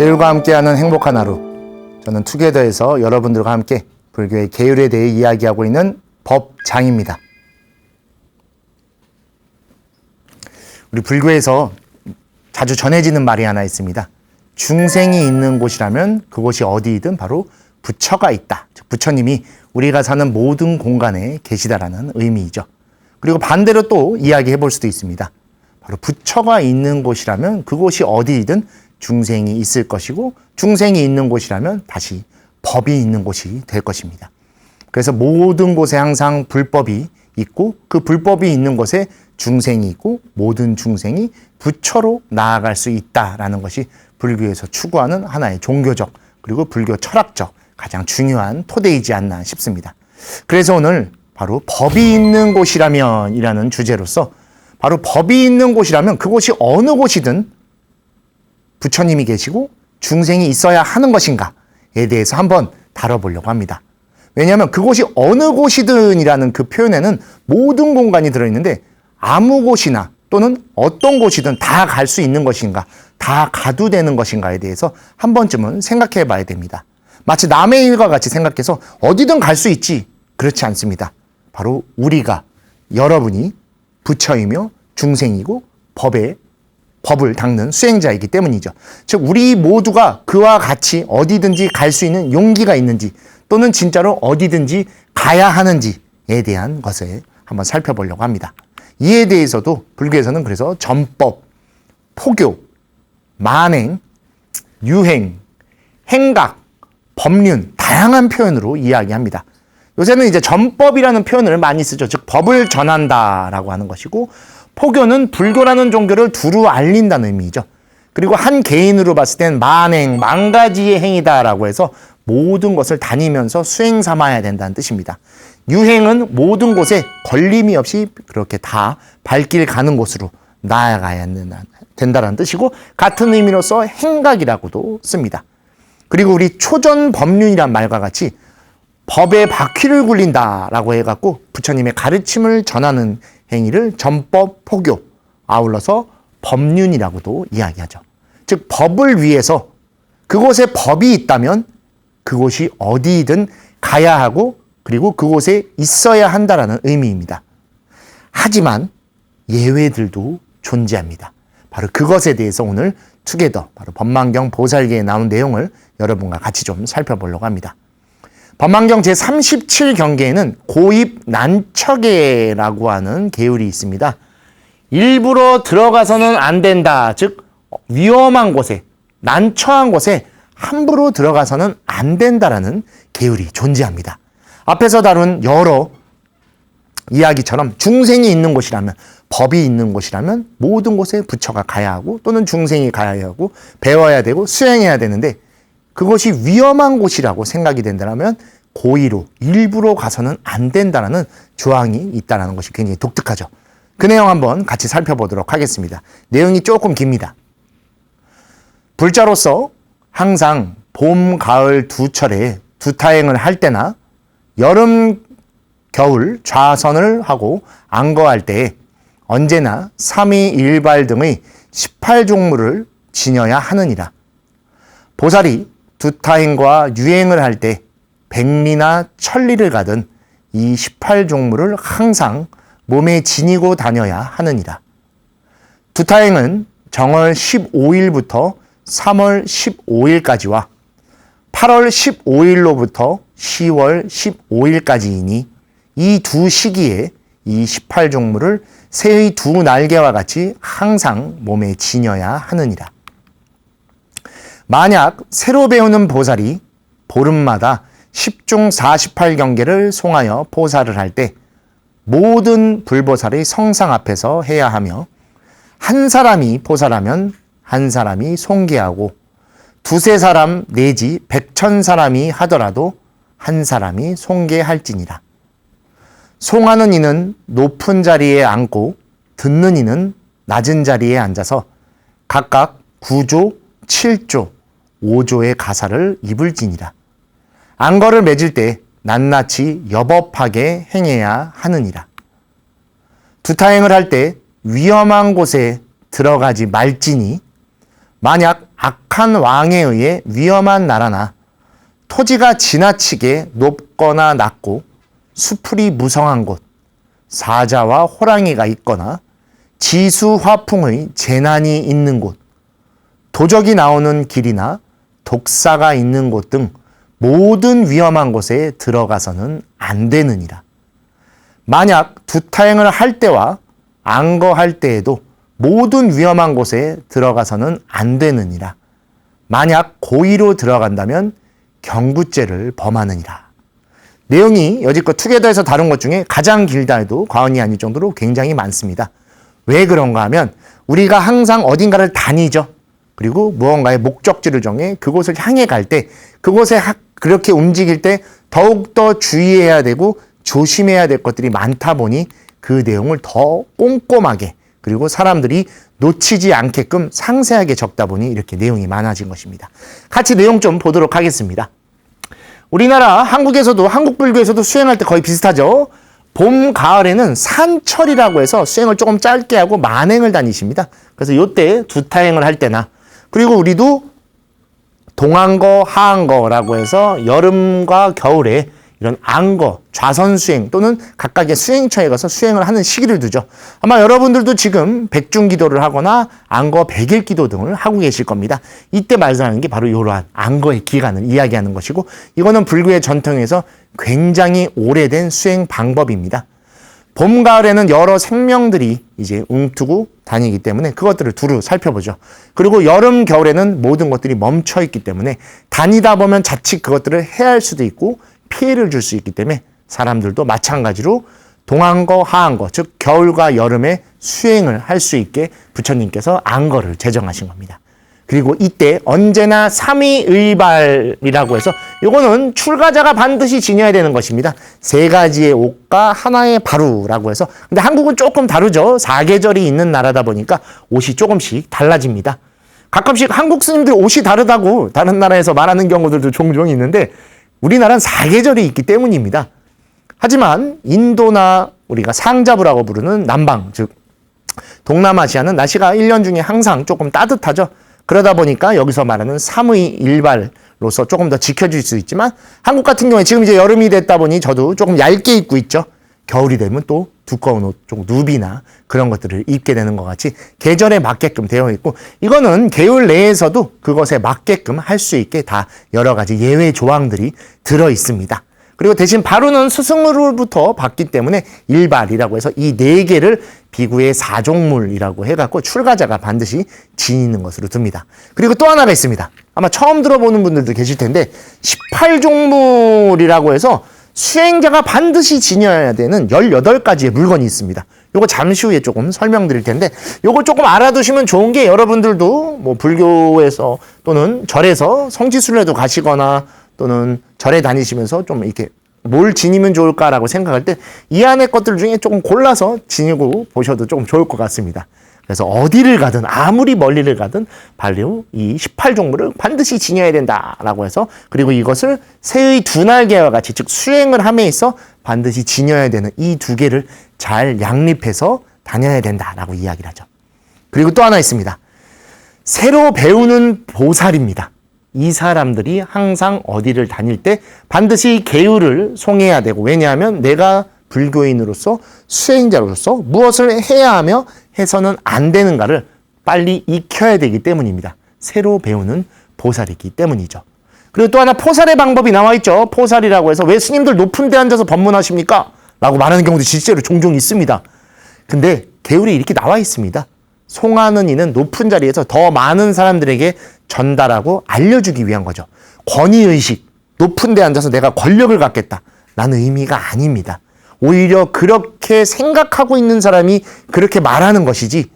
계율과 함께하는 행복한 하루. 저는 투게더에서 여러분들과 함께 불교의 계율에 대해 이야기하고 있는 법장입니다. 우리 불교에서 자주 전해지는 말이 하나 있습니다. 중생이 있는 곳이라면 그곳이 어디이든 바로 부처가 있다. 부처님이 우리가 사는 모든 공간에 계시다라는 의미이죠. 그리고 반대로 또 이야기해 볼 수도 있습니다. 바로 부처가 있는 곳이라면 그곳이 어디이든 중생이 있을 것이고, 중생이 있는 곳이라면 다시 법이 있는 곳이 될 것입니다. 그래서 모든 곳에 항상 불법이 있고, 그 불법이 있는 곳에 중생이 있고, 모든 중생이 부처로 나아갈 수 있다라는 것이 불교에서 추구하는 하나의 종교적 그리고 불교 철학적 가장 중요한 토대이지 않나 싶습니다. 그래서 오늘 바로 법이 있는 곳이라면 이라는 주제로서, 바로 법이 있는 곳이라면 그곳이 어느 곳이든 부처님이 계시고 중생이 있어야 하는 것인가에 대해서 한번 다뤄보려고 합니다. 왜냐하면 그곳이 어느 곳이든 이라는 그 표현에는 모든 공간이 들어있는데, 아무 곳이나 또는 어떤 곳이든 다 갈 수 있는 것인가, 다 가도 되는 것인가에 대해서 한 번쯤은 생각해 봐야 됩니다. 마치 남의 일과 같이 생각해서 어디든 갈 수 있지, 그렇지 않습니다. 바로 우리가, 여러분이 부처이며 중생이고 법을 닦는 수행자이기 때문이죠. 즉 우리 모두가 그와 같이 어디든지 갈 수 있는 용기가 있는지, 또는 진짜로 어디든지 가야 하는지에 대한 것을 한번 살펴보려고 합니다. 이에 대해서도 불교에서는 그래서 전법, 포교, 만행, 유행, 행각, 법륜, 다양한 표현으로 이야기합니다. 요새는 이제 전법이라는 표현을 많이 쓰죠. 즉 법을 전한다라고 하는 것이고, 포교는 불교라는 종교를 두루 알린다는 의미죠. 그리고 한 개인으로 봤을 땐 만행, 만가지의 행위다라고 해서 모든 것을 다니면서 수행 삼아야 된다는 뜻입니다. 유행은 모든 곳에 걸림이 없이 그렇게 다 발길 가는 곳으로 나아가야 된다는 뜻이고, 같은 의미로서 행각이라고도 씁니다. 그리고 우리 초전 법륜이란 말과 같이 법의 바퀴를 굴린다라고 해갖고 부처님의 가르침을 전하는 행위를 전법, 포교, 아울러서 법륜이라고도 이야기하죠. 즉 법을 위해서 그곳에 법이 있다면 그곳이 어디이든 가야 하고, 그리고 그곳에 있어야 한다라는 의미입니다. 하지만 예외들도 존재합니다. 바로 그것에 대해서 오늘 투게더, 바로 법망경 보살계에 나온 내용을 여러분과 같이 좀 살펴보려고 합니다. 법망경 제37경계에는 고입 난처계라고 하는 계율이 있습니다. 일부러 들어가서는 안 된다. 즉 위험한 곳에, 난처한 곳에 함부로 들어가서는 안 된다라는 계율이 존재합니다. 앞에서 다룬 여러 이야기처럼 중생이 있는 곳이라면, 법이 있는 곳이라면 모든 곳에 부처가 가야 하고, 또는 중생이 가야 하고, 배워야 되고 수행해야 되는데, 그것이 위험한 곳이라고 생각이 된다면 고의로 일부러 가서는 안 된다는 조항이 있다는 것이 굉장히 독특하죠. 그 내용 한번 같이 살펴보도록 하겠습니다. 내용이 조금 깁니다. 불자로서 항상 봄, 가을 두 철에 두타행을 할 때나 여름, 겨울 좌선을 하고 안거할 때에 언제나 삼위일발 등의 18종물을 지녀야 하느니라. 보살이 두타행과 유행을 할 때 백리나 천리를 가든 이 18종물을 항상 몸에 지니고 다녀야 하느니라. 두타행은 정월 15일부터 3월 15일까지와 8월 15일로부터 10월 15일까지이니 이 두 시기에 이 18종물을 새의 두 날개와 같이 항상 몸에 지녀야 하느니라. 만약 새로 배우는 보살이 보름마다 10중 48경계를 송하여 포사를 할 때 모든 불보살의 성상 앞에서 해야 하며, 한 사람이 포사라면 한 사람이 송계하고, 두세 사람 내지 100,000사람이 하더라도 한 사람이 송계할지니라. 송하는 이는 높은 자리에 앉고 듣는 이는 낮은 자리에 앉아서 각각 9조, 7조, 5조의 가사를 입을지니라. 안거를 맺을 때 낱낱이 여법하게 행해야 하느니라. 두타행을 할 때 위험한 곳에 들어가지 말지니, 만약 악한 왕에 의해 위험한 나라나 토지가 지나치게 높거나 낮고 수풀이 무성한 곳, 사자와 호랑이가 있거나 지수화풍의 재난이 있는 곳, 도적이 나오는 길이나 독사가 있는 곳 등 모든 위험한 곳에 들어가서는 안 되느니라. 만약 두타행을 할 때와 안거할 때에도 모든 위험한 곳에 들어가서는 안 되느니라. 만약 고의로 들어간다면 경부죄를 범하느니라. 내용이 여지껏 투게더에서 다룬 것 중에 가장 길다 해도 과언이 아닐 정도로 굉장히 많습니다. 왜 그런가 하면 우리가 항상 어딘가를 다니죠. 그리고 무언가의 목적지를 정해 그곳을 향해 갈 때 그곳에 그렇게 움직일 때 더욱더 주의해야 되고 조심해야 될 것들이 많다 보니 그 내용을 더 꼼꼼하게 그리고 사람들이 놓치지 않게끔 상세하게 적다 보니 이렇게 내용이 많아진 것입니다. 같이 내용 좀 보도록 하겠습니다. 우리나라 한국에서도 한국 불교에서도 수행할 때 거의 비슷하죠. 봄, 가을에는 산철이라고 해서 수행을 조금 짧게 하고 만행을 다니십니다. 그래서 이때 두타행을 할 때나 그리고 우리도 동안거, 하안거라고 해서 여름과 겨울에 이런 안거, 좌선 수행 또는 각각의 수행처에 가서 수행을 하는 시기를 두죠. 아마 여러분들도 지금 백중기도를 하거나 안거 백일기도 등을 하고 계실 겁니다. 이때 말씀하는 게 바로 이러한 안거의 기간을 이야기하는 것이고 이거는 불교의 전통에서 굉장히 오래된 수행 방법입니다. 봄, 가을에는 여러 생명들이 이제 웅투고 다니기 때문에 그것들을 두루 살펴보죠. 그리고 여름, 겨울에는 모든 것들이 멈춰 있기 때문에 다니다 보면 자칫 그것들을 해할 수도 있고 피해를 줄 수 있기 때문에 사람들도 마찬가지로 동안거, 하안거, 즉 겨울과 여름에 수행을 할 수 있게 부처님께서 안거를 제정하신 겁니다. 그리고 이때 언제나 삼위의발이라고 해서 이거는 출가자가 반드시 지녀야 되는 것입니다. 3가지의 옷과 하나의 바루라고 해서 근데 한국은 조금 다르죠. 4계절이 있는 나라다 보니까 옷이 조금씩 달라집니다. 가끔씩 한국 스님들 옷이 다르다고 다른 나라에서 말하는 경우들도 종종 있는데 우리나라는 4계절이 있기 때문입니다. 하지만 인도나 우리가 상자부라고 부르는 남방, 즉 동남아시아는 날씨가 1년 중에 항상 조금 따뜻하죠. 그러다 보니까 여기서 말하는 삼위일발로서 조금 더 지켜질 수 있지만 한국 같은 경우에 지금 이제 여름이 됐다 보니 저도 조금 얇게 입고 있죠. 겨울이 되면 또 두꺼운 옷, 좀 누비나 그런 것들을 입게 되는 것 같이 계절에 맞게끔 되어 있고 이거는 계율 내에서도 그것에 맞게끔 할 수 있게 다 여러 가지 예외 조항들이 들어 있습니다. 그리고 대신 바루는 스승으로부터 받기 때문에 일발이라고 해서 이 4개를 비구의 4종물이라고 해갖고 출가자가 반드시 지니는 것으로 둡니다. 그리고 또 하나가 있습니다. 아마 처음 들어보는 분들도 계실 텐데 18종물이라고 해서 수행자가 반드시 지녀야 되는 18가지의 물건이 있습니다. 요거 잠시 후에 조금 설명드릴 텐데 요거 조금 알아두시면 좋은 게 여러분들도 뭐 불교에서 또는 절에서 성지순례도 가시거나 또는 절에 다니시면서 좀 이렇게 뭘 지니면 좋을까라고 생각할 때 이 안의 것들 중에 조금 골라서 지니고 보셔도 조금 좋을 것 같습니다. 그래서 어디를 가든 아무리 멀리를 가든 바로 이 18종물을 반드시 지녀야 된다라고 해서 그리고 이것을 새의 2날개와 같이 즉 수행을 함에 있어 반드시 지녀야 되는 이 2개를 잘 양립해서 다녀야 된다라고 이야기를 하죠. 그리고 또 하나 있습니다. 새로 배우는 보살입니다. 이 사람들이 항상 어디를 다닐 때 반드시 계율을 송해야 되고 왜냐하면 내가 불교인으로서 수행자로서 무엇을 해야 하며 해서는 안 되는가를 빨리 익혀야 되기 때문입니다. 새로 배우는 보살이기 때문이죠. 그리고 또 하나 포살의 방법이 나와 있죠. 포살이라고 해서 왜 스님들 높은 데 앉아서 법문하십니까? 라고 말하는 경우도 실제로 종종 있습니다. 근데 계율이 이렇게 나와 있습니다. 송하는 이는 높은 자리에서 더 많은 사람들에게 전달하고 알려주기 위한 거죠. 권위의식, 높은 데 앉아서 내가 권력을 갖겠다. 라는 의미가 아닙니다. 오히려 그렇게 생각하고 있는 사람이 그렇게 말하는 것이지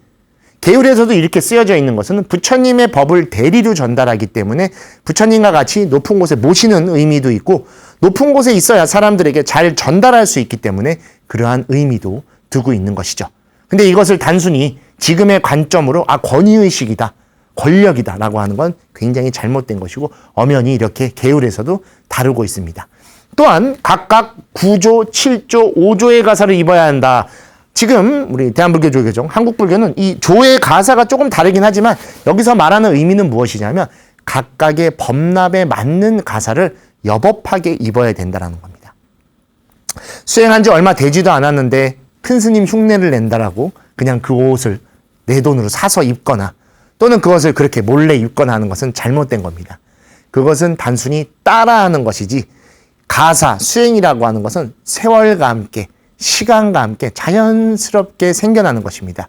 계율에서도 이렇게 쓰여져 있는 것은 부처님의 법을 대리로 전달하기 때문에 부처님과 같이 높은 곳에 모시는 의미도 있고 높은 곳에 있어야 사람들에게 잘 전달할 수 있기 때문에 그러한 의미도 두고 있는 것이죠. 근데 이것을 단순히 지금의 관점으로 권위의식이다, 권력이다 라고 하는 건 굉장히 잘못된 것이고 엄연히 이렇게 계율에서도 다루고 있습니다. 또한 각각 9조, 7조, 5조의 가사를 입어야 한다. 지금 우리 대한불교 조계종, 한국불교는 이 조의 가사가 조금 다르긴 하지만 여기서 말하는 의미는 무엇이냐면 각각의 법납에 맞는 가사를 여법하게 입어야 된다는 겁니다. 수행한 지 얼마 되지도 않았는데 큰 스님 흉내를 낸다라고 그냥 그 옷을 내 돈으로 사서 입거나 또는 그것을 그렇게 몰래 입거나 하는 것은 잘못된 겁니다. 그것은 단순히 따라하는 것이지 가사, 수행이라고 하는 것은 세월과 함께 시간과 함께 자연스럽게 생겨나는 것입니다.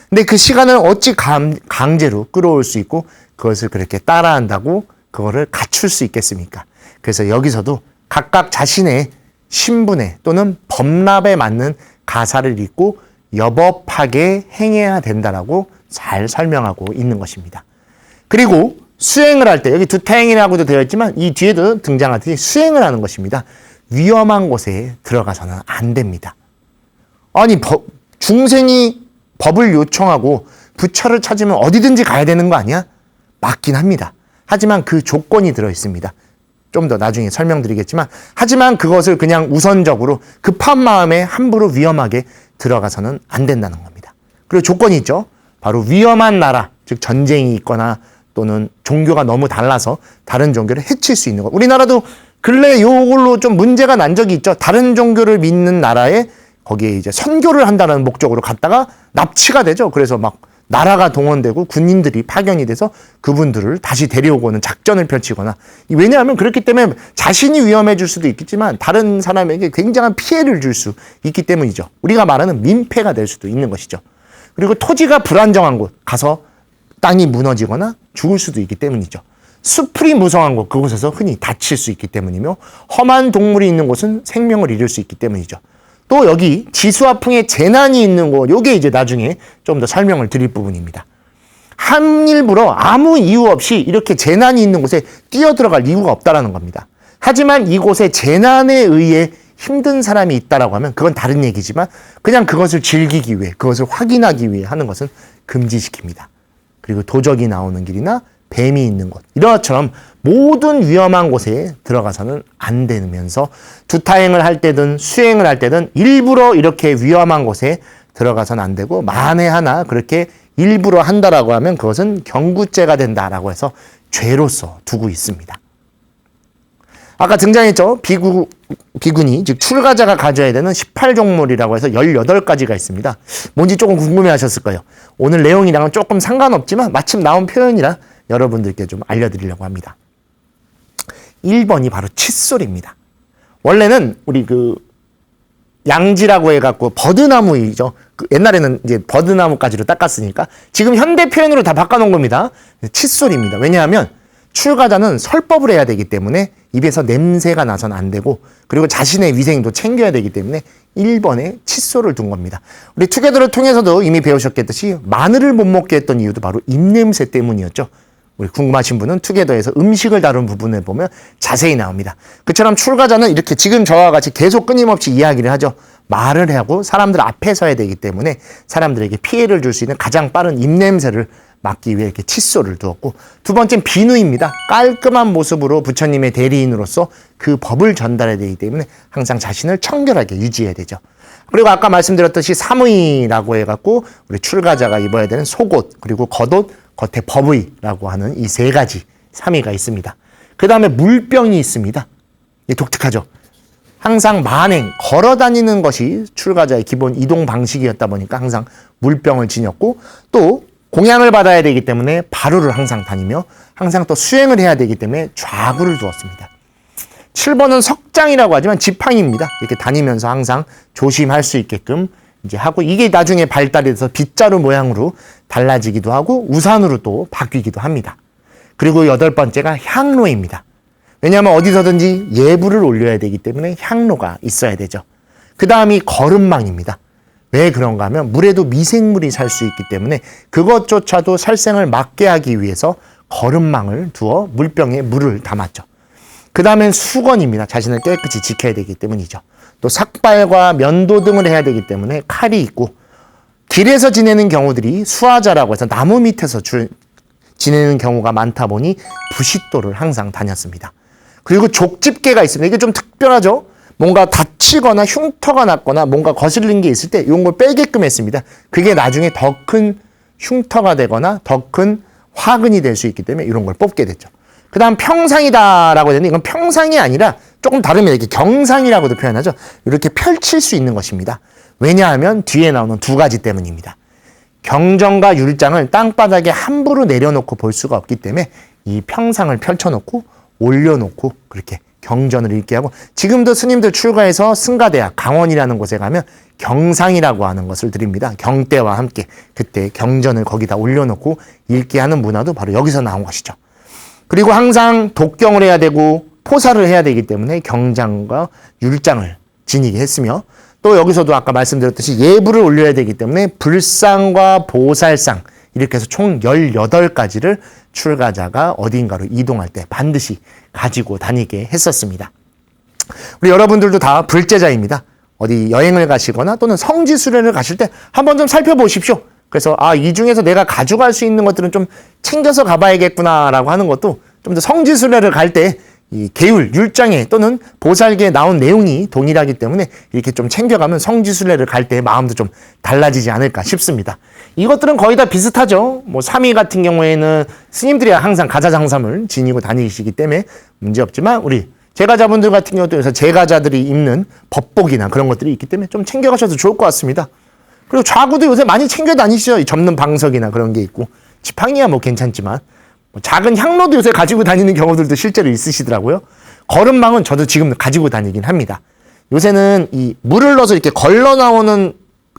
근데 그 시간을 어찌 강제로 끌어올 수 있고 그것을 그렇게 따라한다고 그거를 갖출 수 있겠습니까? 그래서 여기서도 각각 자신의 신분에 또는 법납에 맞는 가사를 읽고 여법하게 행해야 된다라고 잘 설명하고 있는 것입니다. 그리고 수행을 할 때 여기 두타행이라고도 되어 있지만 이 뒤에도 등장하듯이 수행을 하는 것입니다. 위험한 곳에 들어가서는 안 됩니다. 아니 중생이 법을 요청하고 부처를 찾으면 어디든지 가야 되는 거 아니야? 맞긴 합니다. 하지만 그 조건이 들어 있습니다. 좀 더 나중에 설명드리겠지만 하지만 그것을 그냥 우선적으로 급한 마음에 함부로 위험하게 들어가서는 안 된다는 겁니다. 그리고 조건이 있죠. 바로 위험한 나라, 즉 전쟁이 있거나 또는 종교가 너무 달라서 다른 종교를 해칠 수 있는 것. 우리나라도 근래 요걸로 좀 문제가 난 적이 있죠. 다른 종교를 믿는 나라에 거기에 이제 선교를 한다는 목적으로 갔다가 납치가 되죠. 그래서 막 나라가 동원되고 군인들이 파견이 돼서 그분들을 다시 데려오고는 작전을 펼치거나, 왜냐하면 그렇기 때문에 자신이 위험해질 수도 있겠지만 다른 사람에게 굉장한 피해를 줄 수 있기 때문이죠. 우리가 말하는 민폐가 될 수도 있는 것이죠. 그리고 토지가 불안정한 곳 가서 땅이 무너지거나 죽을 수도 있기 때문이죠. 숲이 무성한 곳, 그곳에서 흔히 다칠 수 있기 때문이며 험한 동물이 있는 곳은 생명을 잃을 수 있기 때문이죠. 또 여기 지수화풍의 재난이 있는 곳, 요게 이제 나중에 좀 더 설명을 드릴 부분입니다. 함일부러 아무 이유 없이 이렇게 재난이 있는 곳에 뛰어들어갈 이유가 없다라는 겁니다. 하지만 이곳에 재난에 의해 힘든 사람이 있다라고 하면 그건 다른 얘기지만 그냥 그것을 즐기기 위해, 그것을 확인하기 위해 하는 것은 금지시킵니다. 그리고 도적이 나오는 길이나 뱀이 있는 곳, 이것처럼 모든 위험한 곳에 들어가서는 안 되면서 두타행을 할 때든 수행을 할 때든 일부러 이렇게 위험한 곳에 들어가서는 안 되고, 만에 하나 그렇게 일부러 한다라고 하면 그것은 경구죄가 된다라고 해서 죄로서 두고 있습니다. 아까 등장했죠. 비구니, 즉 출가자가 가져야 되는 18종물이라고 해서 18가지가 있습니다. 뭔지 조금 궁금해 하셨을 거예요. 오늘 내용이랑은 조금 상관없지만 마침 나온 표현이라 여러분들께 좀 알려드리려고 합니다. 1번이 바로 칫솔입니다. 원래는 우리 양지라고 해갖고 버드나무이죠. 옛날에는 이제 버드나무까지로 닦았으니까 지금 현대 표현으로 다 바꿔놓은 겁니다. 칫솔입니다. 왜냐하면 출가자는 설법을 해야 되기 때문에 입에서 냄새가 나서는 안 되고, 그리고 자신의 위생도 챙겨야 되기 때문에 1번에 칫솔을 둔 겁니다. 우리 투게더를 통해서도 이미 배우셨겠듯이 마늘을 못 먹게 했던 이유도 바로 입냄새 때문이었죠. 우리 궁금하신 분은 투게더에서 음식을 다룬 부분을 보면 자세히 나옵니다. 그처럼 출가자는 이렇게 지금 저와 같이 계속 끊임없이 이야기를 하죠. 말을 하고 사람들 앞에 서야 되기 때문에 사람들에게 피해를 줄 수 있는 가장 빠른 입냄새를 막기 위해 이렇게 칫솔을 두었고, 두 번째는 비누입니다. 깔끔한 모습으로 부처님의 대리인으로서 그 법을 전달해야 되기 때문에 항상 자신을 청결하게 유지해야 되죠. 그리고 아까 말씀드렸듯이 삼의라고 해갖고 우리 출가자가 입어야 되는 속옷, 그리고 겉옷, 겉에 법의라고 하는 이 세 가지 삼의가 있습니다. 그 다음에 물병이 있습니다. 이 독특하죠. 항상 만행, 걸어 다니는 것이 출가자의 기본 이동 방식이었다 보니까 항상 물병을 지녔고, 또 공양을 받아야 되기 때문에 바루를 항상 다니며 항상 또 수행을 해야 되기 때문에 좌구를 두었습니다. 7번은 석장이라고 하지만 지팡이입니다. 이렇게 다니면서 항상 조심할 수 있게끔 이제 하고, 이게 나중에 발달이 돼서 빗자루 모양으로 달라지기도 하고 우산으로 또 바뀌기도 합니다. 그리고 8번째가 향로입니다. 왜냐하면 어디서든지 예불을 올려야 되기 때문에 향로가 있어야 되죠. 그 다음이 거름망입니다. 왜 그런가 하면 물에도 미생물이 살 수 있기 때문에 그것조차도 살생을 막게 하기 위해서 거름망을 두어 물병에 물을 담았죠. 그 다음엔 수건입니다. 자신을 깨끗이 지켜야 되기 때문이죠. 또 삭발과 면도 등을 해야 되기 때문에 칼이 있고, 길에서 지내는 경우들이 수화자라고 해서 나무 밑에서 지내는 경우가 많다 보니 부싯돌을 항상 다녔습니다. 그리고 족집게가 있습니다. 이게 좀 특별하죠. 뭔가 다치거나 흉터가 났거나 뭔가 거슬린 게 있을 때 이런 걸 빼게끔 했습니다. 그게 나중에 더 큰 흉터가 되거나 더 큰 화근이 될 수 있기 때문에 이런 걸 뽑게 됐죠. 그 다음 평상이다라고 되는데 이건 평상이 아니라 조금 다르면 이렇게 경상이라고도 표현하죠. 이렇게 펼칠 수 있는 것입니다. 왜냐하면 뒤에 나오는 두 가지 때문입니다. 경전과 율장을 땅바닥에 함부로 내려놓고 볼 수가 없기 때문에 이 평상을 펼쳐놓고 올려놓고 그렇게 경전을 읽게 하고, 지금도 스님들 출가해서 승가대학 강원이라는 곳에 가면 경상이라고 하는 것을 드립니다. 경대와 함께 그때 경전을 거기다 올려놓고 읽게 하는 문화도 바로 여기서 나온 것이죠. 그리고 항상 독경을 해야 되고 포사를 해야 되기 때문에 경장과 율장을 지니게 했으며, 또 여기서도 아까 말씀드렸듯이 예불을 올려야 되기 때문에 불상과 보살상 이렇게 해서 총 18가지를 출가자가 어딘가로 이동할 때 반드시 가지고 다니게 했었습니다. 우리 여러분들도 다 불제자입니다. 어디 여행을 가시거나 또는 성지 수련을 가실 때 한번 좀 살펴보십시오. 그래서 이 중에서 내가 가져갈 수 있는 것들은 좀 챙겨서 가봐야겠구나라고 하는 것도 좀 더 성지 수련을 갈 때 이 계율, 율장에 또는 보살계에 나온 내용이 동일하기 때문에 이렇게 좀 챙겨가면 성지순례를 갈 때 마음도 좀 달라지지 않을까 싶습니다. 이것들은 거의 다 비슷하죠. 뭐 삼위 같은 경우에는 스님들이 항상 가자장삼을 지니고 다니시기 때문에 문제없지만, 우리 제가자분들 같은 경우도 요새 제가자들이 입는 법복이나 그런 것들이 있기 때문에 좀 챙겨가셔도 좋을 것 같습니다. 그리고 좌구도 요새 많이 챙겨 다니시죠. 접는 방석이나 그런 게 있고, 지팡이야 뭐 괜찮지만 작은 향로도 요새 가지고 다니는 경우들도 실제로 있으시더라고요. 거름망은 저도 지금 가지고 다니긴 합니다. 요새는 이 물을 넣어서 이렇게 걸러 나오는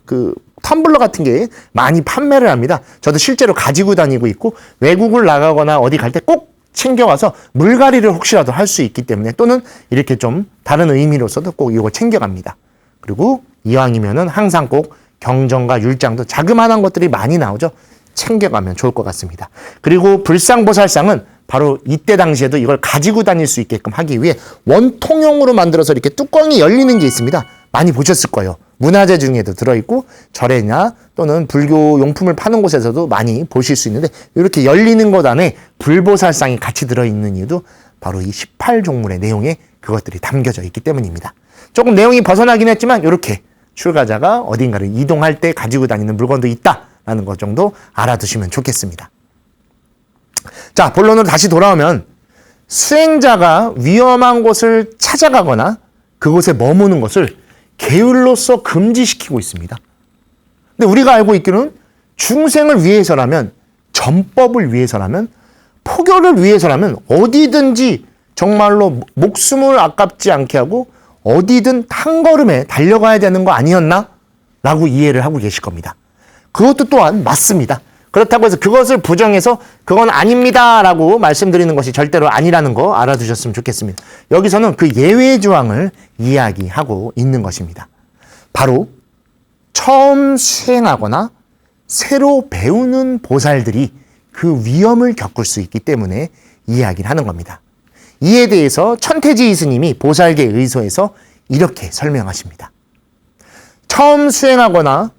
그 텀블러 같은 게 많이 판매를 합니다. 저도 실제로 가지고 다니고 있고, 외국을 나가거나 어디 갈 때 꼭 챙겨와서 물갈이를 혹시라도 할 수 있기 때문에, 또는 이렇게 좀 다른 의미로서도 꼭 이거 챙겨갑니다. 그리고 이왕이면은 항상 꼭 경전과 율장도 자그마한 것들이 많이 나오죠. 챙겨가면 좋을 것 같습니다. 그리고 불상보살상은 바로 이때 당시에도 이걸 가지고 다닐 수 있게끔 하기 위해 원통형으로 만들어서 이렇게 뚜껑이 열리는 게 있습니다. 많이 보셨을 거예요. 문화재 중에도 들어있고 절에나 또는 불교 용품을 파는 곳에서도 많이 보실 수 있는데, 이렇게 열리는 것 안에 불보살상이 같이 들어있는 이유도 바로 이 18종물의 내용에 그것들이 담겨져 있기 때문입니다. 조금 내용이 벗어나긴 했지만 이렇게 출가자가 어딘가를 이동할 때 가지고 다니는 물건도 있다라는 것 정도 알아두시면 좋겠습니다. 자, 본론으로 다시 돌아오면, 수행자가 위험한 곳을 찾아가거나 그곳에 머무는 것을 계율로서 금지시키고 있습니다. 근데 우리가 알고 있기로는 중생을 위해서라면, 전법을 위해서라면, 포교를 위해서라면 어디든지 정말로 목숨을 아깝지 않게 하고 어디든 한 걸음에 달려가야 되는 거 아니었나? 라고 이해를 하고 계실 겁니다. 그것도 또한 맞습니다. 그렇다고 해서 그것을 부정해서 그건 아닙니다 라고 말씀드리는 것이 절대로 아니라는 거 알아두셨으면 좋겠습니다. 여기서는 그 예외 조항을 이야기하고 있는 것입니다. 바로 처음 수행하거나 새로 배우는 보살들이 그 위험을 겪을 수 있기 때문에 이야기를 하는 겁니다. 이에 대해서 천태지 스님이 보살계 의서에서 이렇게 설명하십니다. 처음 수행하거나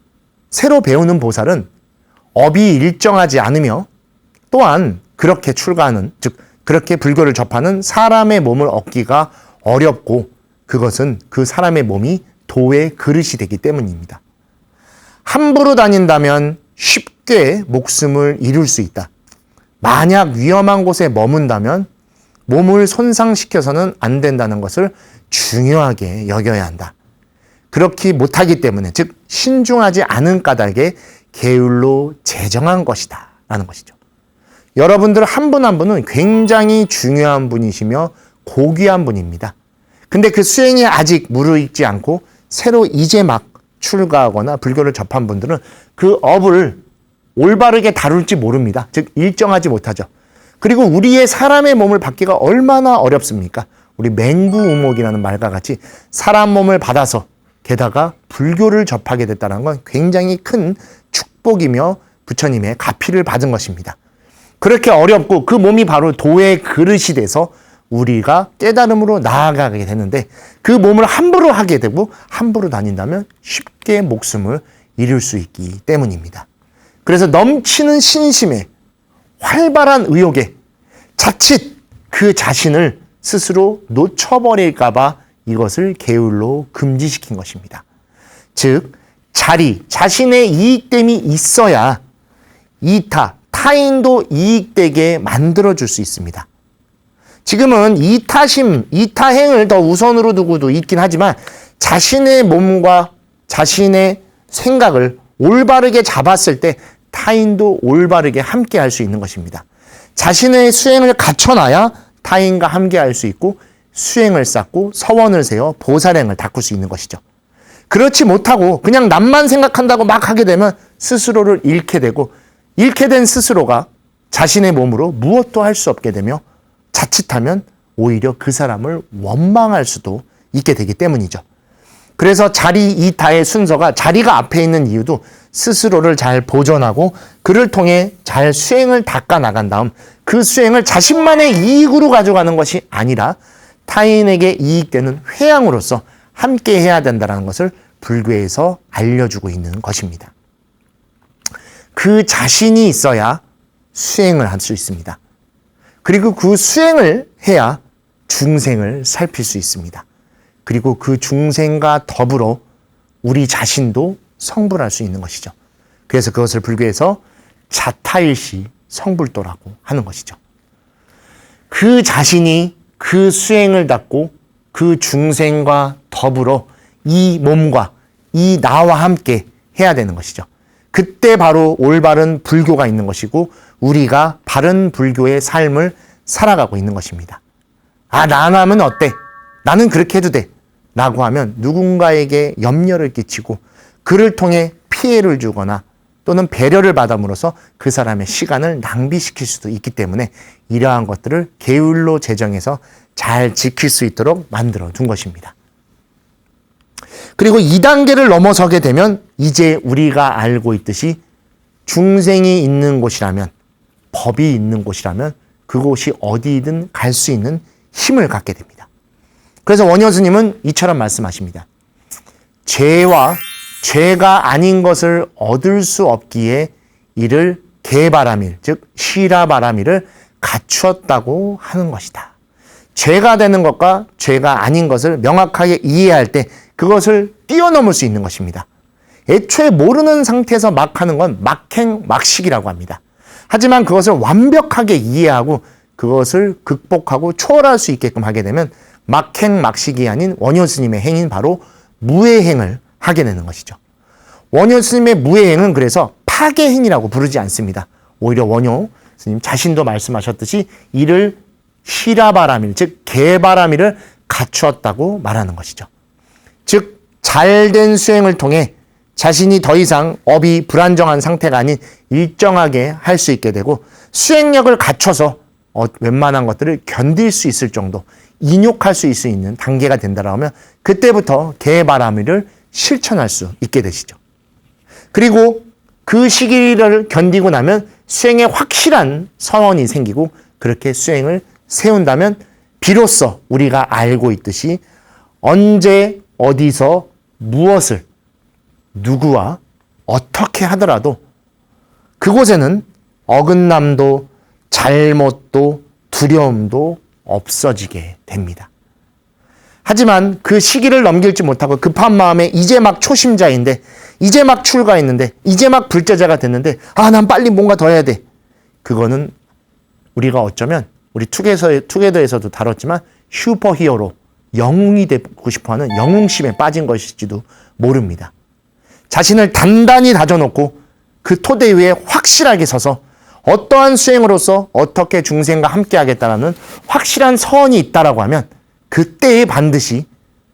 새로 배우는 보살은 업이 일정하지 않으며, 또한 그렇게 출가하는, 즉 그렇게 불교를 접하는 사람의 몸을 얻기가 어렵고, 그것은 그 사람의 몸이 도의 그릇이 되기 때문입니다. 함부로 다닌다면 쉽게 목숨을 잃을 수 있다. 만약 위험한 곳에 머문다면 몸을 손상시켜서는 안 된다는 것을 중요하게 여겨야 한다. 그렇게 못하기 때문에, 즉 신중하지 않은 까닭에 계율로 제정한 것이다 라는 것이죠. 여러분들 한 분 한 분은 굉장히 중요한 분이시며 고귀한 분입니다. 근데 그 수행이 아직 무르익지 않고 새로 이제 막 출가하거나 불교를 접한 분들은 그 업을 올바르게 다룰지 모릅니다. 즉 일정하지 못하죠. 그리고 우리의 사람의 몸을 받기가 얼마나 어렵습니까? 우리 맹구우목이라는 말과 같이 사람 몸을 받아서 게다가 불교를 접하게 됐다는 건 굉장히 큰 축복이며 부처님의 가피를 받은 것입니다. 그렇게 어렵고 그 몸이 바로 도의 그릇이 돼서 우리가 깨달음으로 나아가게 되는데, 그 몸을 함부로 하게 되고 함부로 다닌다면 쉽게 목숨을 잃을 수 있기 때문입니다. 그래서 넘치는 신심에, 활발한 의욕에 자칫 그 자신을 스스로 놓쳐버릴까 봐 이것을 게을로 금지시킨 것입니다. 즉 자신의 이익됨이 있어야 타인도 이익되게 만들어줄 수 있습니다. 지금은 이타행을 더 우선으로 두고도 있긴 하지만 자신의 몸과 자신의 생각을 올바르게 잡았을 때 타인도 올바르게 함께 할 수 있는 것입니다. 자신의 수행을 갖춰놔야 타인과 함께 할 수 있고 수행을 쌓고 서원을 세워 보살행을 닦을 수 있는 것이죠. 그렇지 못하고 그냥 남만 생각한다고 막 하게 되면 스스로를 잃게 되고 잃게 된 스스로가 자신의 몸으로 무엇도 할 수 없게 되며 자칫하면 오히려 그 사람을 원망할 수도 있게 되기 때문이죠. 그래서 자리 이타의 순서가 자리가 앞에 있는 이유도 스스로를 잘 보존하고 그를 통해 잘 수행을 닦아 나간 다음 그 수행을 자신만의 이익으로 가져가는 것이 아니라 타인에게 이익되는 회양으로서 함께 해야 된다는 것을 불교에서 알려주고 있는 것입니다. 그 자신이 있어야 수행을 할 수 있습니다. 그리고 그 수행을 해야 중생을 살필 수 있습니다. 그리고 그 중생과 더불어 우리 자신도 성불할 수 있는 것이죠. 그래서 그것을 불교에서 자타일시 성불도라고 하는 것이죠. 그 자신이 그 수행을 닦고 그 중생과 더불어 이 몸과 이 나와 함께 해야 되는 것이죠. 그때 바로 올바른 불교가 있는 것이고 우리가 바른 불교의 삶을 살아가고 있는 것입니다. 나는 어때? 나는 그렇게 해도 돼. 라고 하면 누군가에게 염려를 끼치고 그를 통해 피해를 주거나 또는 배려를 받음으로써 그 사람의 시간을 낭비시킬 수도 있기 때문에 이러한 것들을 게을로 제정해서 잘 지킬 수 있도록 만들어 둔 것입니다. 그리고 2단계를 넘어서게 되면 이제 우리가 알고 있듯이 중생이 있는 곳이라면 법이 있는 곳이라면 그곳이 어디든 갈 수 있는 힘을 갖게 됩니다. 그래서 원효 스님은 이처럼 말씀하십니다. 죄가 아닌 것을 얻을 수 없기에 이를 개바라밀, 즉 시라바라밀을 갖추었다고 하는 것이다. 죄가 되는 것과 죄가 아닌 것을 명확하게 이해할 때 그것을 뛰어넘을 수 있는 것입니다. 애초에 모르는 상태에서 막 하는 건 막행, 막식이라고 합니다. 하지만 그것을 완벽하게 이해하고 그것을 극복하고 초월할 수 있게끔 하게 되면 막행, 막식이 아닌 원효 스님의 행인 바로 무해행을 하게 되는 것이죠. 원효 스님의 무해행은 그래서 파괴행이라고 부르지 않습니다. 오히려 원효 스님 자신도 말씀하셨듯이 이를 시라바라밀, 즉 개바라밀을 갖추었다고 말하는 것이죠. 즉 잘된 수행을 통해 자신이 더 이상 업이 불안정한 상태가 아닌 일정하게 할 수 있게 되고 수행력을 갖춰서 웬만한 것들을 견딜 수 있을 정도, 인욕할 수 있는 단계가 된다라면 그때부터 개바라밀을 실천할 수 있게 되시죠. 그리고 그 시기를 견디고 나면 수행에 확실한 선언이 생기고 그렇게 수행을 세운다면 비로소 우리가 알고 있듯이 언제 어디서 무엇을 누구와 어떻게 하더라도 그곳에는 어긋남도 잘못도 두려움도 없어지게 됩니다. 하지만 그 시기를 넘길지 못하고 급한 마음에 이제 막 초심자인데 이제 막 출가했는데 이제 막 불제자가 됐는데 난 빨리 뭔가 더 해야 돼. 그거는 우리가 어쩌면 우리 투게더에서도 다뤘지만 슈퍼히어로 영웅이 되고 싶어하는 영웅심에 빠진 것일지도 모릅니다. 자신을 단단히 다져놓고 그 토대 위에 확실하게 서서 어떠한 수행으로서 어떻게 중생과 함께 하겠다라는 확실한 서원이 있다라고 하면 그때에 반드시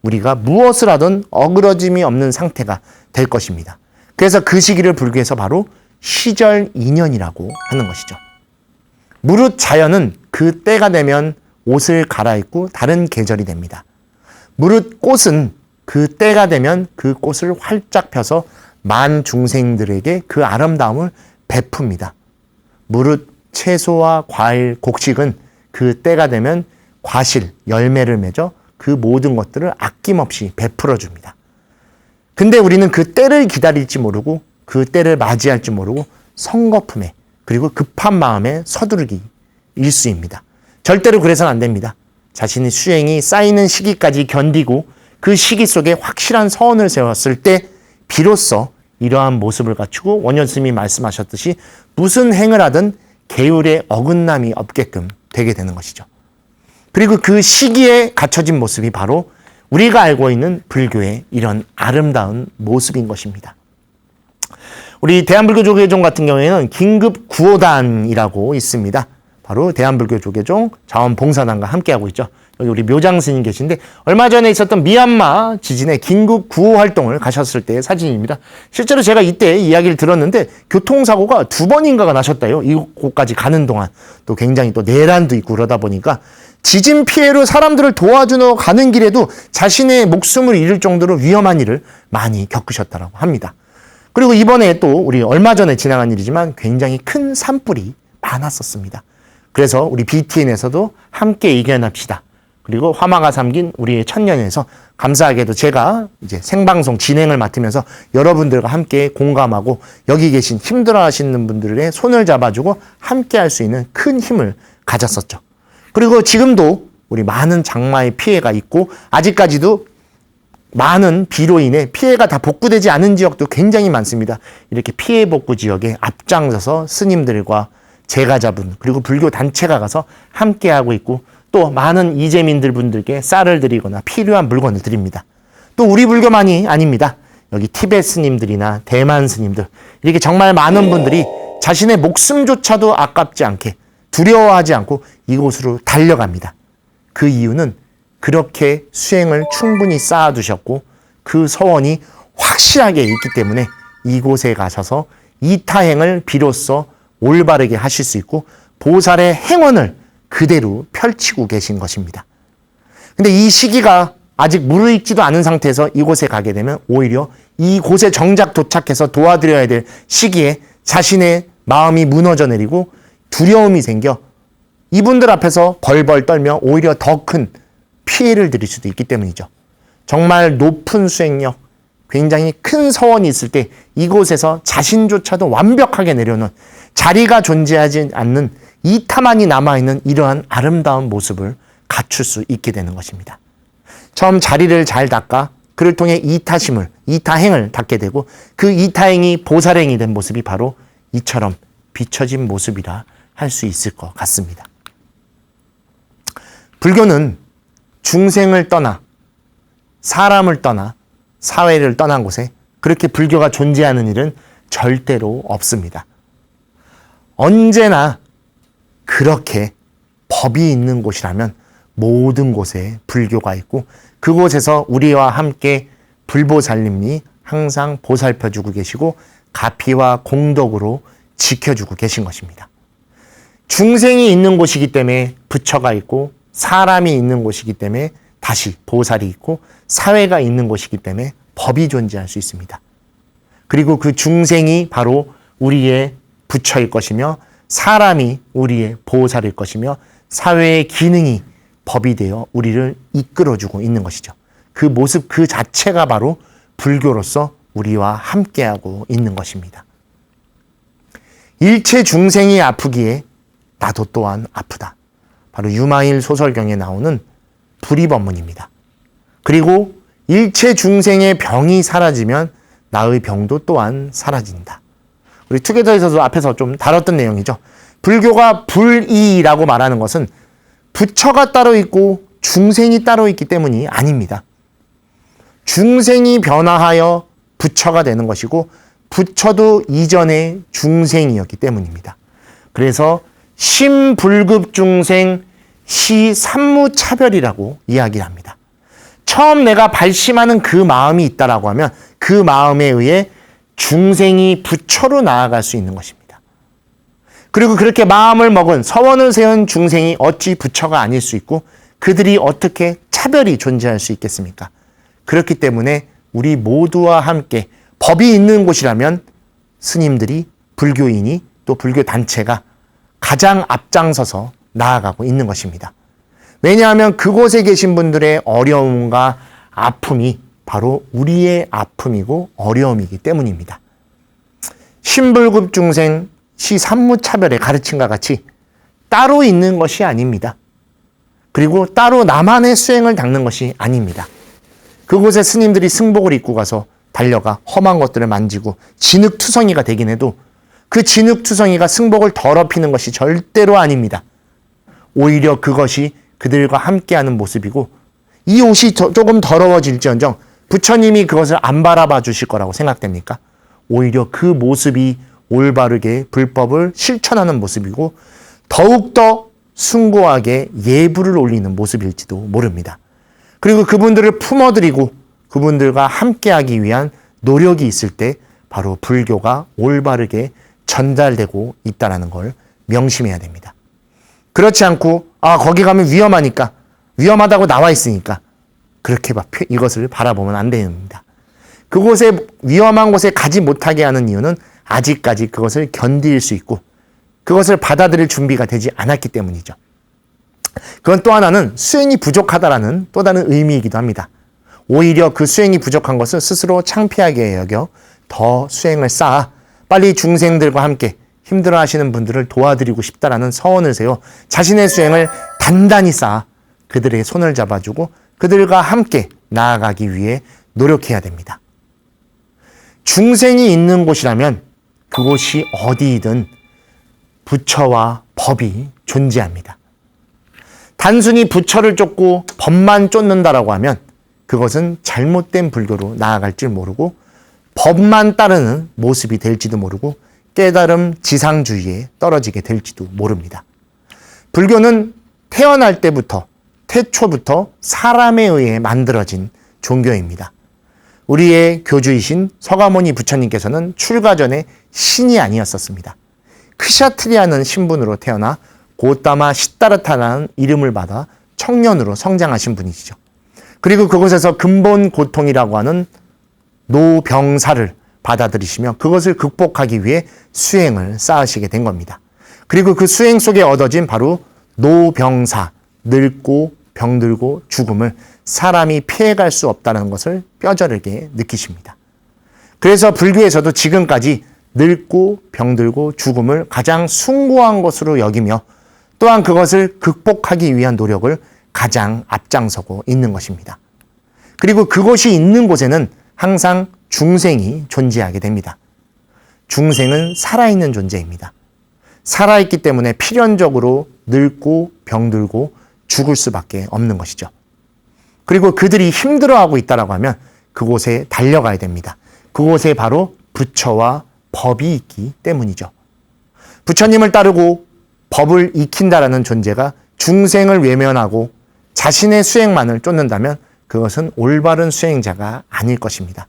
우리가 무엇을 하든 어그러짐이 없는 상태가 될 것입니다. 그래서 그 시기를 불교에서 바로 시절인연이라고 하는 것이죠. 무릇 자연은 그 때가 되면 옷을 갈아입고 다른 계절이 됩니다. 무릇 꽃은 그 때가 되면 그 꽃을 활짝 펴서 만 중생들에게 그 아름다움을 베풉니다. 무릇 채소와 과일, 곡식은 그 때가 되면 과실, 열매를 맺어 그 모든 것들을 아낌없이 베풀어 줍니다. 근데 우리는 그 때를 기다릴지 모르고 그 때를 맞이할지 모르고 성거품에 그리고 급한 마음에 서두르기 일수입니다. 절대로 그래서는 안 됩니다. 자신의 수행이 쌓이는 시기까지 견디고 그 시기 속에 확실한 서원을 세웠을 때 비로소 이러한 모습을 갖추고 원효 스님이 말씀하셨듯이 무슨 행을 하든 계율에 어긋남이 없게끔 되게 되는 것이죠. 그리고 그 시기에 갖춰진 모습이 바로 우리가 알고 있는 불교의 이런 아름다운 모습인 것입니다. 우리 대한불교조계종 같은 경우에는 긴급 구호단이라고 있습니다. 바로 대한불교조계종 자원봉사단과 함께하고 있죠. 여기 우리 묘장 스님 계신데 얼마 전에 있었던 미얀마 지진의 긴급 구호 활동을 가셨을 때의 사진입니다. 실제로 제가 이때 이야기를 들었는데 교통사고가 2번인가가 나셨다요. 이곳까지 가는 동안 또 굉장히 또 내란도 있고 그러다 보니까 지진 피해로 사람들을 도와주러 가는 길에도 자신의 목숨을 잃을 정도로 위험한 일을 많이 겪으셨다고 합니다. 그리고 이번에 또 우리 얼마 전에 지나간 일이지만 굉장히 큰 산불이 많았었습니다. 그래서 우리 BTN에서도 함께 이겨냅시다. 그리고 화마가 삼긴 우리의 천년에서 감사하게도 제가 이제 생방송 진행을 맡으면서 여러분들과 함께 공감하고 여기 계신 힘들어하시는 분들의 손을 잡아주고 함께 할 수 있는 큰 힘을 가졌었죠. 그리고 지금도 우리 많은 장마의 피해가 있고 아직까지도 많은 비로 인해 피해가 다 복구되지 않은 지역도 굉장히 많습니다. 이렇게 피해 복구 지역에 앞장서서 스님들과 제가자분 그리고 불교 단체가 가서 함께하고 있고 또 많은 이재민들 분들께 쌀을 드리거나 필요한 물건을 드립니다. 또 우리 불교만이 아닙니다. 여기 티베트 스님들이나 대만 스님들 이렇게 정말 많은 분들이 자신의 목숨조차도 아깝지 않게 두려워하지 않고 이곳으로 달려갑니다. 그 이유는 그렇게 수행을 충분히 쌓아두셨고 그 서원이 확실하게 있기 때문에 이곳에 가셔서 이타행을 비로소 올바르게 하실 수 있고 보살의 행원을 그대로 펼치고 계신 것입니다. 근데 이 시기가 아직 무르익지도 않은 상태에서 이곳에 가게 되면 오히려 이곳에 정작 도착해서 도와드려야 될 시기에 자신의 마음이 무너져 내리고 두려움이 생겨 이분들 앞에서 벌벌 떨며 오히려 더 큰 피해를 드릴 수도 있기 때문이죠. 정말 높은 수행력, 굉장히 큰 서원이 있을 때 이곳에서 자신조차도 완벽하게 내려놓은 자리가 존재하지 않는 이타만이 남아있는 이러한 아름다운 모습을 갖출 수 있게 되는 것입니다. 처음 자리를 잘 닦아 그를 통해 이타심을, 이타행을 닦게 되고 그 이타행이 보살행이 된 모습이 바로 이처럼 비춰진 모습이라 할 수 있을 것 같습니다. 불교는 중생을 떠나 사람을 떠나 사회를 떠난 곳에 그렇게 불교가 존재하는 일은 절대로 없습니다. 언제나 그렇게 법이 있는 곳이라면 모든 곳에 불교가 있고 그곳에서 우리와 함께 불보살님이 항상 보살펴주고 계시고 가피와 공덕으로 지켜주고 계신 것입니다. 중생이 있는 곳이기 때문에 부처가 있고 사람이 있는 곳이기 때문에 다시 보살이 있고 사회가 있는 곳이기 때문에 법이 존재할 수 있습니다. 그리고 그 중생이 바로 우리의 부처일 것이며 사람이 우리의 보살일 것이며 사회의 기능이 법이 되어 우리를 이끌어주고 있는 것이죠. 그 모습 그 자체가 바로 불교로서 우리와 함께하고 있는 것입니다. 일체 중생이 아프기에 나도 또한 아프다. 바로 유마일 소설경에 나오는 불이법문입니다. 그리고 일체 중생의 병이 사라지면 나의 병도 또한 사라진다. 우리 투게더에서도 앞에서 좀 다뤘던 내용이죠. 불교가 불이라고 말하는 것은 부처가 따로 있고 중생이 따로 있기 때문이 아닙니다. 중생이 변화하여 부처가 되는 것이고 부처도 이전에 중생이었기 때문입니다. 그래서 심불급 중생 시삼무차별이라고 이야기합니다. 처음 내가 발심하는 그 마음이 있다라고 하면 그 마음에 의해 중생이 부처로 나아갈 수 있는 것입니다. 그리고 그렇게 마음을 먹은 서원을 세운 중생이 어찌 부처가 아닐 수 있고 그들이 어떻게 차별이 존재할 수 있겠습니까? 그렇기 때문에 우리 모두와 함께 법이 있는 곳이라면 스님들이 불교인이 또 불교 단체가 가장 앞장서서 나아가고 있는 것입니다. 왜냐하면 그곳에 계신 분들의 어려움과 아픔이 바로 우리의 아픔이고 어려움이기 때문입니다. 신불급 중생 시삼무차별의 가르침과 같이 따로 있는 것이 아닙니다. 그리고 따로 나만의 수행을 닦는 것이 아닙니다. 그곳에 스님들이 승복을 입고 가서 달려가 험한 것들을 만지고 진흙투성이가 되긴 해도 그 진흙투성이가 승복을 더럽히는 것이 절대로 아닙니다. 오히려 그것이 그들과 함께하는 모습이고 이 옷이 조금 더러워질지언정 부처님이 그것을 안 바라봐 주실 거라고 생각됩니까? 오히려 그 모습이 올바르게 불법을 실천하는 모습이고 더욱더 숭고하게 예불을 올리는 모습일지도 모릅니다. 그리고 그분들을 품어드리고 그분들과 함께하기 위한 노력이 있을 때 바로 불교가 올바르게 전달되고 있다는 걸 명심해야 됩니다. 그렇지 않고 거기 가면 위험하니까 위험하다고 나와 있으니까 그렇게 이것을 바라보면 안 됩니다. 그곳에 위험한 곳에 가지 못하게 하는 이유는 아직까지 그것을 견딜 수 있고 그것을 받아들일 준비가 되지 않았기 때문이죠. 그건 또 하나는 수행이 부족하다라는 또 다른 의미이기도 합니다. 오히려 그 수행이 부족한 것을 스스로 창피하게 여겨 더 수행을 쌓아 빨리 중생들과 함께 힘들어하시는 분들을 도와드리고 싶다라는 서원을 세워 자신의 수행을 단단히 쌓아 그들의 손을 잡아주고 그들과 함께 나아가기 위해 노력해야 됩니다. 중생이 있는 곳이라면 그곳이 어디이든 부처와 법이 존재합니다. 단순히 부처를 쫓고 법만 쫓는다라고 하면 그것은 잘못된 불교로 나아갈 줄 모르고 법만 따르는 모습이 될지도 모르고 깨달음 지상주의에 떨어지게 될지도 모릅니다. 불교는 태어날 때부터 태초부터 사람에 의해 만들어진 종교입니다. 우리의 교주이신 서가모니 부처님께서는 출가 전에 신이 아니었었습니다. 크샤트리아는 신분으로 태어나 고타마 시타르타라는 이름을 받아 청년으로 성장하신 분이시죠. 그리고 그곳에서 근본 고통이라고 하는 노병사를 받아들이시며 그것을 극복하기 위해 수행을 쌓으시게 된 겁니다. 그리고 그 수행 속에 얻어진 바로 노병사, 늙고 병들고 죽음을 사람이 피해갈 수 없다는 것을 뼈저리게 느끼십니다. 그래서 불교에서도 지금까지 늙고 병들고 죽음을 가장 숭고한 것으로 여기며 또한 그것을 극복하기 위한 노력을 가장 앞장서고 있는 것입니다. 그리고 그것이 있는 곳에는 항상 중생이 존재하게 됩니다. 중생은 살아있는 존재입니다. 살아있기 때문에 필연적으로 늙고 병들고 죽을 수밖에 없는 것이죠. 그리고 그들이 힘들어하고 있다고 하면 그곳에 달려가야 됩니다. 그곳에 바로 부처와 법이 있기 때문이죠. 부처님을 따르고 법을 익힌다라는 존재가 중생을 외면하고 자신의 수행만을 쫓는다면 그것은 올바른 수행자가 아닐 것입니다.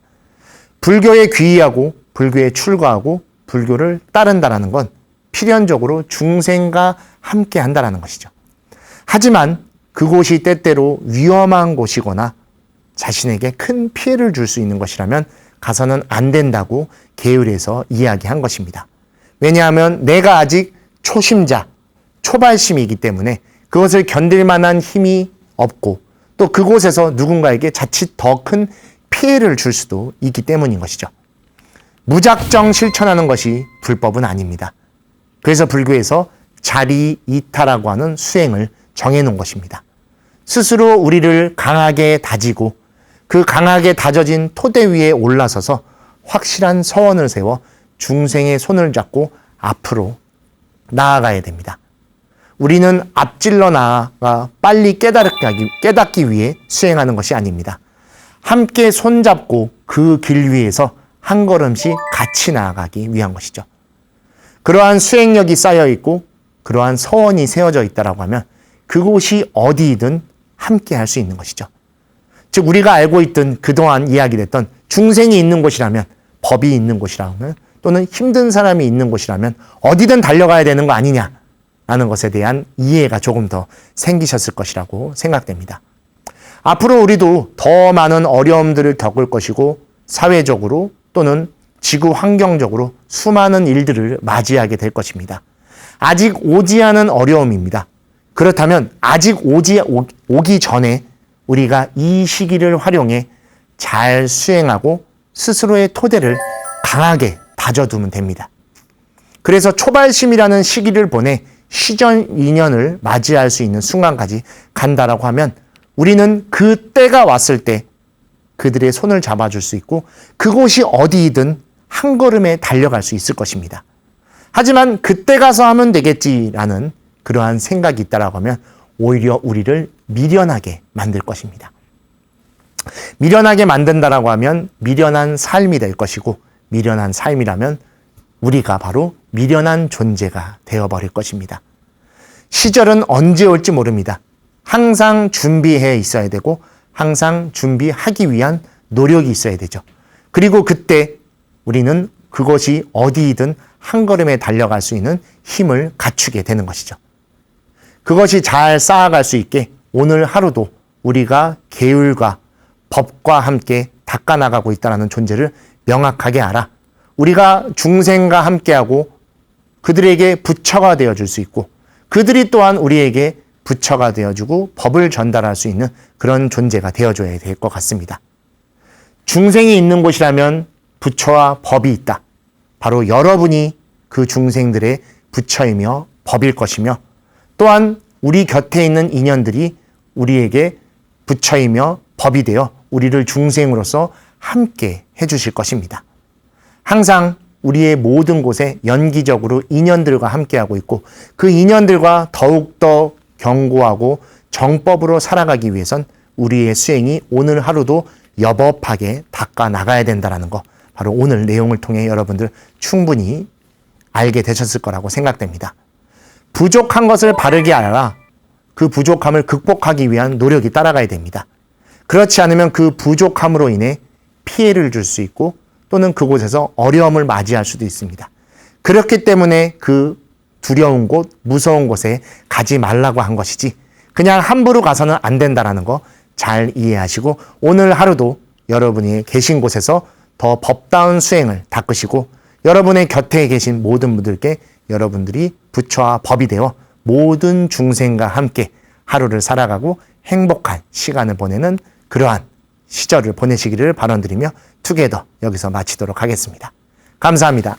불교에 귀의하고 불교에 출가하고 불교를 따른다라는 건 필연적으로 중생과 함께 한다라는 것이죠. 하지만 그곳이 때때로 위험한 곳이거나 자신에게 큰 피해를 줄 수 있는 것이라면 가서는 안 된다고 계율에서 이야기한 것입니다. 왜냐하면 내가 아직 초심자, 초발심이기 때문에 그것을 견딜 만한 힘이 없고 또 그곳에서 누군가에게 자칫 더 큰 피해를 줄 수도 있기 때문인 것이죠. 무작정 실천하는 것이 불법은 아닙니다. 그래서 불교에서 자리이타라고 하는 수행을 정해놓은 것입니다. 스스로 우리를 강하게 다지고 그 강하게 다져진 토대 위에 올라서서 확실한 서원을 세워 중생의 손을 잡고 앞으로 나아가야 됩니다. 우리는 앞질러 나아가 빨리 깨닫기 위해 수행하는 것이 아닙니다. 함께 손잡고 그 길 위에서 한 걸음씩 같이 나아가기 위한 것이죠. 그러한 수행력이 쌓여 있고 그러한 서원이 세워져 있다고 하면 그곳이 어디이든 함께 할 수 있는 것이죠. 즉 우리가 알고 있던 그동안 이야기됐던 중생이 있는 곳이라면 법이 있는 곳이라면 또는 힘든 사람이 있는 곳이라면 어디든 달려가야 되는 거 아니냐라는 것에 대한 이해가 조금 더 생기셨을 것이라고 생각됩니다. 앞으로 우리도 더 많은 어려움들을 겪을 것이고 사회적으로 또는 지구 환경적으로 수많은 일들을 맞이하게 될 것입니다. 아직 오지 않은 어려움입니다. 그렇다면 아직 오기 전에 우리가 이 시기를 활용해 잘 수행하고 스스로의 토대를 강하게 다져두면 됩니다. 그래서 초발심이라는 시기를 보내 시전 인연을 맞이할 수 있는 순간까지 간다라고 하면 우리는 그 때가 왔을 때 그들의 손을 잡아줄 수 있고 그곳이 어디이든 한 걸음에 달려갈 수 있을 것입니다. 하지만 그때 가서 하면 되겠지라는 그러한 생각이 있다라고 하면 오히려 우리를 미련하게 만들 것입니다. 미련하게 만든다라고 하면 미련한 삶이 될 것이고 미련한 삶이라면 우리가 바로 미련한 존재가 되어버릴 것입니다. 시절은 언제 올지 모릅니다. 항상 준비해 있어야 되고 항상 준비하기 위한 노력이 있어야 되죠. 그리고 그때 우리는 그것이 어디이든 한 걸음에 달려갈 수 있는 힘을 갖추게 되는 것이죠. 그것이 잘 쌓아갈 수 있게 오늘 하루도 우리가 계율과 법과 함께 닦아나가고 있다는 존재를 명확하게 알아 우리가 중생과 함께하고 그들에게 부처가 되어줄 수 있고 그들이 또한 우리에게 부처가 되어주고 법을 전달할 수 있는 그런 존재가 되어줘야 될 것 같습니다. 중생이 있는 곳이라면 부처와 법이 있다. 바로 여러분이 그 중생들의 부처이며 법일 것이며 또한 우리 곁에 있는 인연들이 우리에게 부처이며 법이 되어 우리를 중생으로서 함께 해주실 것입니다. 항상 우리의 모든 곳에 연기적으로 인연들과 함께하고 있고 그 인연들과 더욱더 견고하고 정법으로 살아가기 위해선 우리의 수행이 오늘 하루도 여법하게 닦아 나가야 된다는 거 바로 오늘 내용을 통해 여러분들 충분히 알게 되셨을 거라고 생각됩니다. 부족한 것을 바르게 알아 그 부족함을 극복하기 위한 노력이 따라가야 됩니다. 그렇지 않으면 그 부족함으로 인해 피해를 줄 수 있고 또는 그곳에서 어려움을 맞이할 수도 있습니다. 그렇기 때문에 그 두려운 곳, 무서운 곳에 가지 말라고 한 것이지 그냥 함부로 가서는 안 된다는 거 잘 이해하시고 오늘 하루도 여러분이 계신 곳에서 더 법다운 수행을 닦으시고 여러분의 곁에 계신 모든 분들께 여러분들이 부처와 법이 되어 모든 중생과 함께 하루를 살아가고 행복한 시간을 보내는 그러한 시절을 보내시기를 바라드리며 투게더 여기서 마치도록 하겠습니다. 감사합니다.